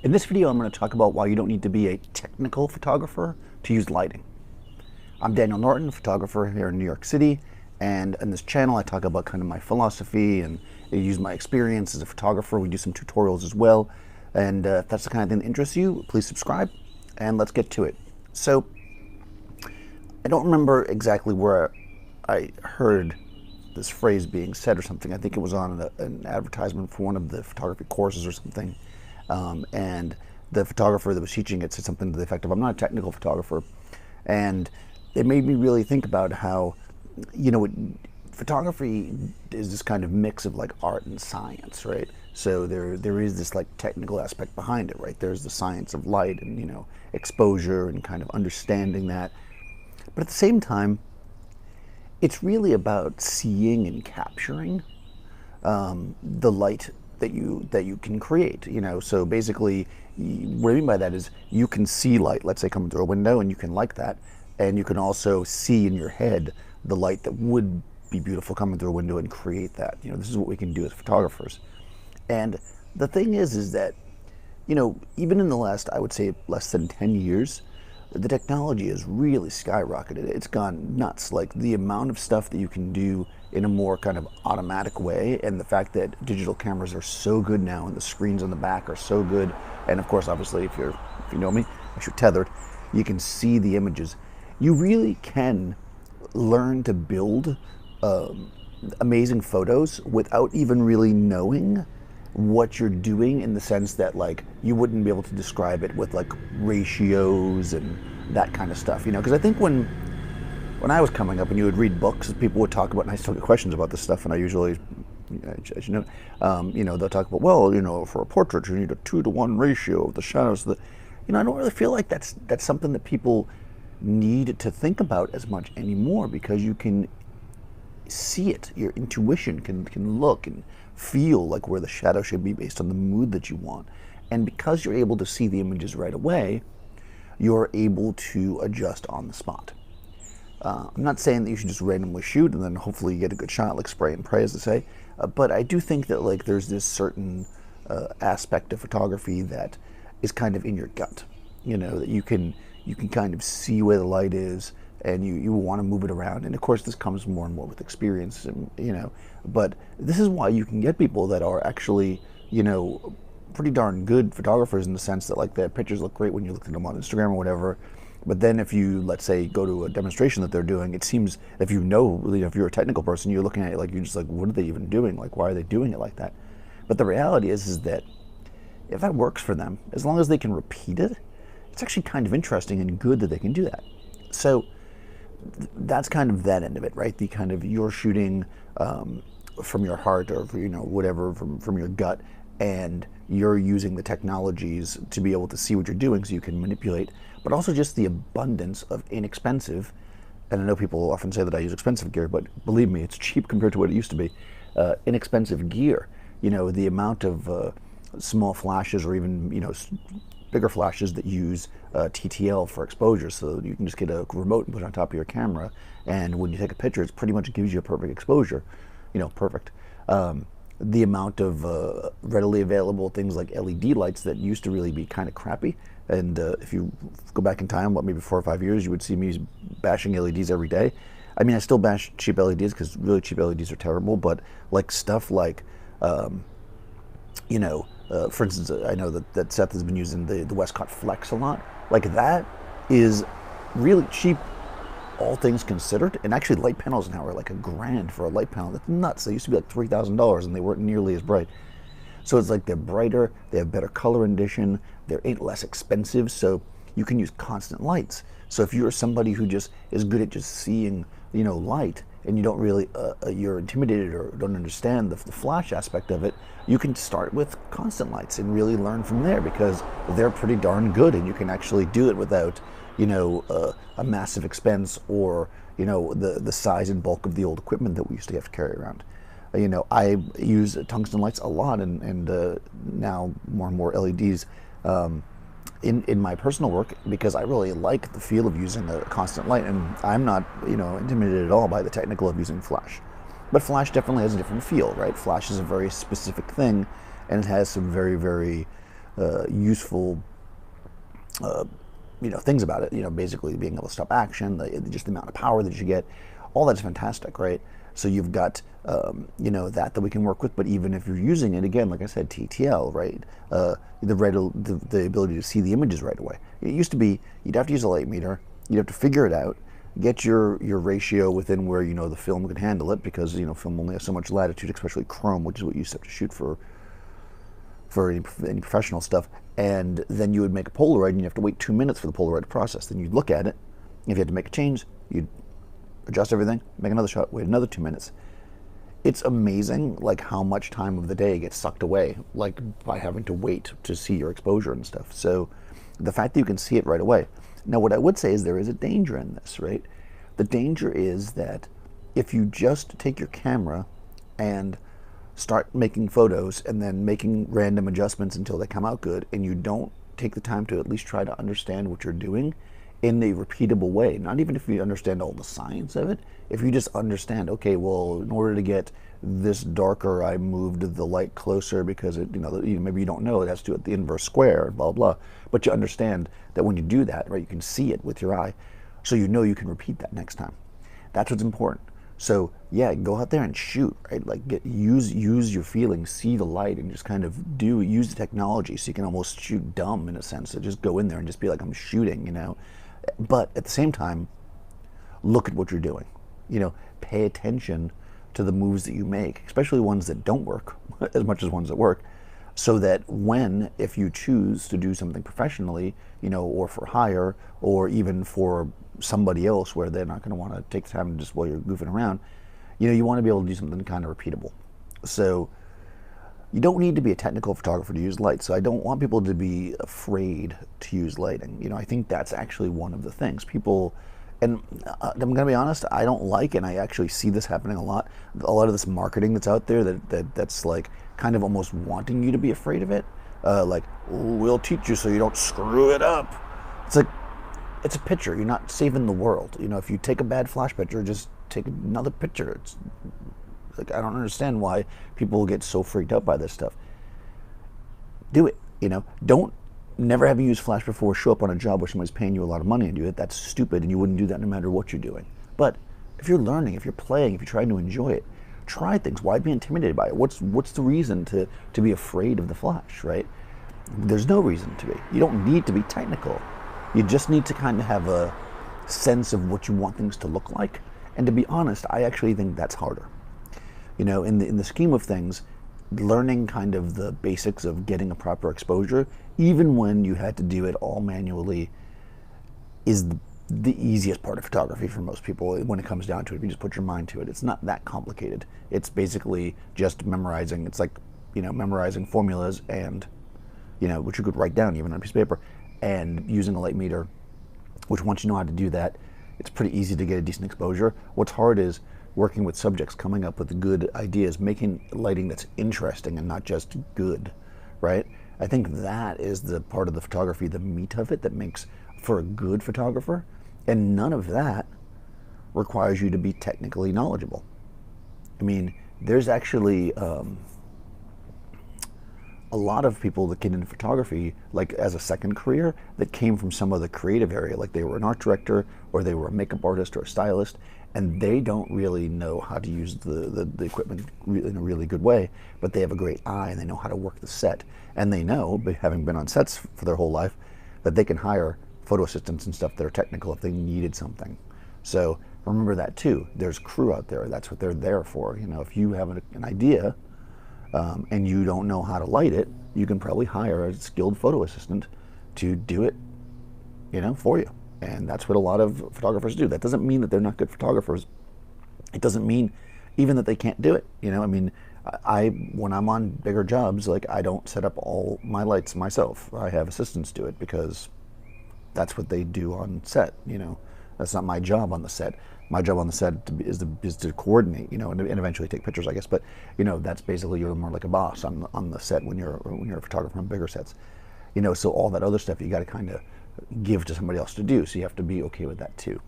In this video, I'm going to talk about why you don't need to be a technical photographer to use lighting. I'm Daniel Norton, photographer here in New York City, and in this channel I talk about kind of my philosophy and I use my experience as a photographer. We do some tutorials as well, and if that's the kind of thing that interests you, please subscribe, and let's get to it. So, I don't remember exactly where I heard this phrase being said or something. I think it was on an advertisement for one of the photography courses or something. And the photographer that was teaching it said something to the effect of, I'm not a technical photographer. And it made me really think about how, photography is this kind of mix of like art and science, right? So there is this like technical aspect behind it, right? There's the science of light and, exposure and kind of understanding that. But at the same time, it's really about seeing and capturing the light that you can create. So basically, what I mean by that is you can see light, let's say, coming through a window, and you can like that, and you can also see in your head the light that would be beautiful coming through a window and create that. This is what we can do as photographers. And the thing is that even in the last, I would say, less than 10 years, the technology has really skyrocketed. It's gone nuts. Like the amount of stuff that you can do in a more kind of automatic way, and the fact that digital cameras are so good now and the screens on the back are so good, and of course, obviously, if you know me, I shoot tethered, you can see the images. You really can learn to build amazing photos without even really knowing what you're doing, in the sense that like you wouldn't be able to describe it with like ratios and that kind of stuff, because I think when I was coming up and you would read books, people would talk about, and I still get questions about this stuff, and I usually, as you know, they'll talk about, well, for a portrait you need a 2-to-1 ratio of the shadows. I don't really feel like that's something that people need to think about as much anymore, because you can see it. Your intuition can look and feel like where the shadow should be based on the mood that you want. And because you're able to see the images right away, you're able to adjust on the spot. I'm not saying that you should just randomly shoot and then hopefully you get a good shot, like spray and pray, as they say. But I do think that like there's this certain aspect of photography that is kind of in your gut. That you can kind of see where the light is, and you want to move it around. And of course, this comes more and more with experience, and but this is why you can get people that are actually, pretty darn good photographers, in the sense that like their pictures look great when you look at them on Instagram or whatever. But then if you, let's say, go to a demonstration that they're doing, it seems, if if you're a technical person, you're looking at it like, you're just like, what are they even doing? Like, why are they doing it like that? But the reality is that if that works for them, as long as they can repeat it, it's actually kind of interesting and good that they can do that. So that's kind of that end of it, right? The kind of, you're shooting from your heart, or whatever, from your gut, and you're using the technologies to be able to see what you're doing so you can manipulate, but also just the abundance of inexpensive, and I know people often say that I use expensive gear, but believe me, it's cheap compared to what it used to be, inexpensive gear. The amount of small flashes, or even bigger flashes that use TTL for exposure, so you can just get a remote and put it on top of your camera, and when you take a picture, it pretty much gives you a perfect exposure. Perfect. The amount of readily available things like LED lights that used to really be kind of crappy, and if you go back in time, maybe 4 or 5 years, you would see me bashing LEDs every day. I mean, I still bash cheap LEDs because really cheap LEDs are terrible, but like stuff like for instance, I know that Seth has been using the Westcott Flex a lot. Like, that is really cheap, all things considered. And actually, light panels now are like $1,000 for a light panel. That's nuts. They used to be like $3,000, and they weren't nearly as bright. So it's like they're brighter, they have better color rendition, they're less expensive, so you can use constant lights. So if you're somebody who just is good at just seeing, light, and you don't really, you're intimidated or don't understand the flash aspect of it, you can start with constant lights and really learn from there, because they're pretty darn good, and you can actually do it without, a massive expense, or, the size and bulk of the old equipment that we used to have to carry around. I use tungsten lights a lot, and now more and more LEDs in my personal work, because I really like the feel of using a constant light, and I'm not intimidated at all by the technical of using flash. But flash definitely has a different feel, right? Flash is a very specific thing, and it has some very, very useful things about it. Basically being able to stop action, just the amount of power that you get, all that's fantastic, right? So you've got that we can work with. But even if you're using it, again, like I said, TTL, right? The ability to see the images right away. It used to be you'd have to use a light meter, you'd have to figure it out, get your ratio within where the film can handle it, because film only has so much latitude, especially chrome, which is what you used to have to shoot for any professional stuff. And then you would make a Polaroid, and you have to wait 2 minutes for the Polaroid to process. Then you'd look at it. If you had to make a change, you'd adjust everything, make another shot, wait another 2 minutes. It's amazing, like, how much time of the day gets sucked away, like, by having to wait to see your exposure and stuff. So the fact that you can see it right away. Now, what I would say is there is a danger in this, right? The danger is that if you just take your camera and start making photos and then making random adjustments until they come out good, and you don't take the time to at least try to understand what you're doing in a repeatable way, not even if you understand all the science of it, if you just understand, okay, well, in order to get this darker, I moved the light closer because it, maybe you don't know it has to do with the inverse square, blah, blah, but you understand that when you do that, right, you can see it with your eye, so you can repeat that next time. That's what's important. So yeah, go out there and shoot, right? Like use your feelings, see the light, and just kind of use the technology, so you can almost shoot dumb in a sense. So just go in there and just be like, I'm shooting, But at the same time, look at what you're doing. Pay attention to the moves that you make, especially ones that don't work as much as ones that work, so that if you choose to do something professionally, or for hire, or even for somebody else where they're not going to want to take the time just while you're goofing around, you want to be able to do something kind of repeatable. So you don't need to be a technical photographer to use light. So I don't want people to be afraid to use lighting. I think that's actually one of the things people, and I'm going to be honest, I don't like, and I actually see this happening a lot of this marketing that's out there that's like kind of almost wanting you to be afraid of it. Like, we'll teach you so you don't screw it up. It's like, it's a picture. You're not saving the world. If you take a bad flash picture, just take another picture. It's like, I don't understand why people get so freaked out by this stuff. Do it. Don't never have you used flash before, show up on a job where somebody's paying you a lot of money and do it. That's stupid, and you wouldn't do that no matter what you're doing. But if you're learning, if you're playing, if you're trying to enjoy it, try things. Why be intimidated by it? What's the reason to be afraid of the flash, right? There's no reason to be. You don't need to be technical. You just need to kind of have a sense of what you want things to look like. And to be honest, I actually think that's harder. In the scheme of things, learning kind of the basics of getting a proper exposure, even when you had to do it all manually, is the easiest part of photography for most people when it comes down to it. If you just put your mind to it, it's not that complicated. It's basically just memorizing. It's like, memorizing formulas and, which you could write down even on a piece of paper, and using a light meter, which once you know how to do that, it's pretty easy to get a decent exposure. What's hard is working with subjects, coming up with good ideas, making lighting that's interesting and not just good, right? I think that is the part of the photography, the meat of it, that makes for a good photographer. And none of that requires you to be technically knowledgeable. I mean, there's actually a lot of people that get into photography like as a second career that came from some other creative area, like they were an art director or they were a makeup artist or a stylist, and they don't really know how to use the equipment in a really good way, but they have a great eye and they know how to work the set, and they know, having been on sets for their whole life, that they can hire photo assistants and stuff that are technical if they needed something. So remember that too. There's crew out there. That's what they're there for. If you have an idea and you don't know how to light it, you can probably hire a skilled photo assistant to do it, for you. And that's what a lot of photographers do. That doesn't mean that they're not good photographers. It doesn't mean even that they can't do it. I mean, when I'm on bigger jobs, like, I don't set up all my lights myself. I have assistants do it because that's what they do on set. That's not my job on the set. My job on the set is to coordinate, and eventually take pictures, I guess. But that's basically, you're more like a boss on the set when you're a photographer on bigger sets. So all that other stuff you got to kind of give to somebody else to do. So you have to be okay with that too.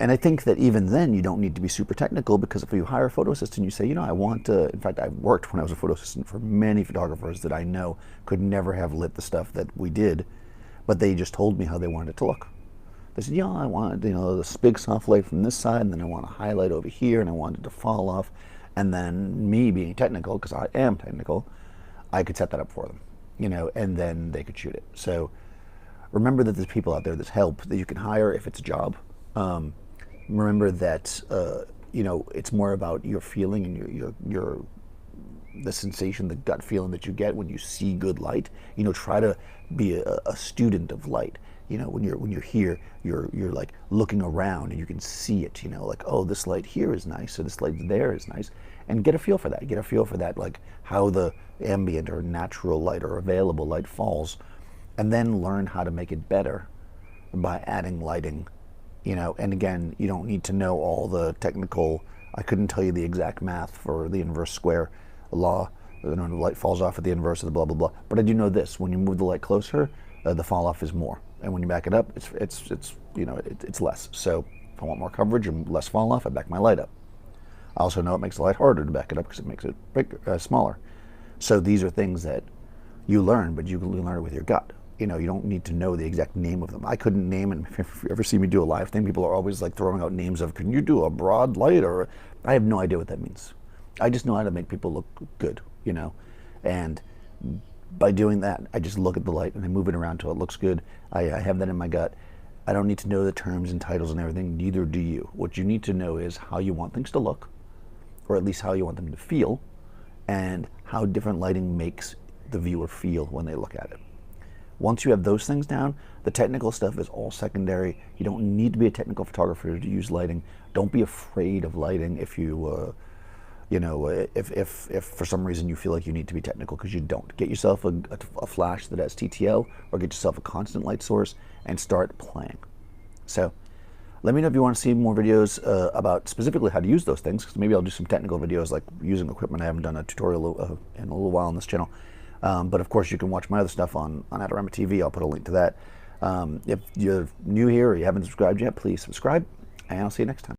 And I think that even then you don't need to be super technical, because if you hire a photo assistant, you say, you know, I want to, in fact, I worked when I was a photo assistant for many photographers that I know could never have lit the stuff that we did, but they just told me how they wanted it to look. They said, yeah, I want, you know, this big soft light from this side, and then I want a highlight over here, and I want it to fall off. And then me being technical, because I am technical, I could set that up for them, you know, and then they could shoot it. So remember that there's people out there that help that you can hire if it's a job. Remember that you know, it's more about your feeling and your the sensation, the gut feeling that you get when you see good light. You know, try to be a student of light. You know, when you're here, you're like looking around and you can see it. You know, like, oh, this light here is nice, or this light there is nice, and get a feel for that. Get a feel for that, like how the ambient or natural light or available light falls, and then learn how to make it better by adding lighting. You know, and again, you don't need to know all the technical. I couldn't tell you the exact math for the inverse square law. You know, the light falls off at the inverse of the blah blah blah. But I do know this: when you move the light closer, the fall off is more, and when you back it up, it's you know, it's less. So if I want more coverage and less fall off, I back my light up. I also know it makes the light harder to back it up because it makes it bigger, smaller. So these are things that you learn, but you can learn it with your gut. You know, you don't need to know the exact name of them. I couldn't name it. If you ever see me do a live thing, people are always like throwing out names of, can you do a broad light? Or I have no idea what that means. I just know how to make people look good, you know. And by doing that, I just look at the light and I move it around till it looks good. I have that in my gut. I don't need to know the terms and titles and everything, neither do you. What you need to know is how you want things to look, or at least how you want them to feel, and how different lighting makes the viewer feel when they look at it. Once you have those things down, the technical stuff is all secondary. You don't need to be a technical photographer to use lighting. Don't be afraid of lighting if you, you know, if for some reason you feel like you need to be technical, because you don't. Get yourself a flash that has TTL, or get yourself a constant light source and start playing. So let me know if you want to see more videos about specifically how to use those things, because maybe I'll do some technical videos like using equipment. I haven't done a tutorial in a little while on this channel. But of course, you can watch my other stuff on Adorama TV. I'll put a link to that. If you're new here or you haven't subscribed yet, please subscribe, and I'll see you next time.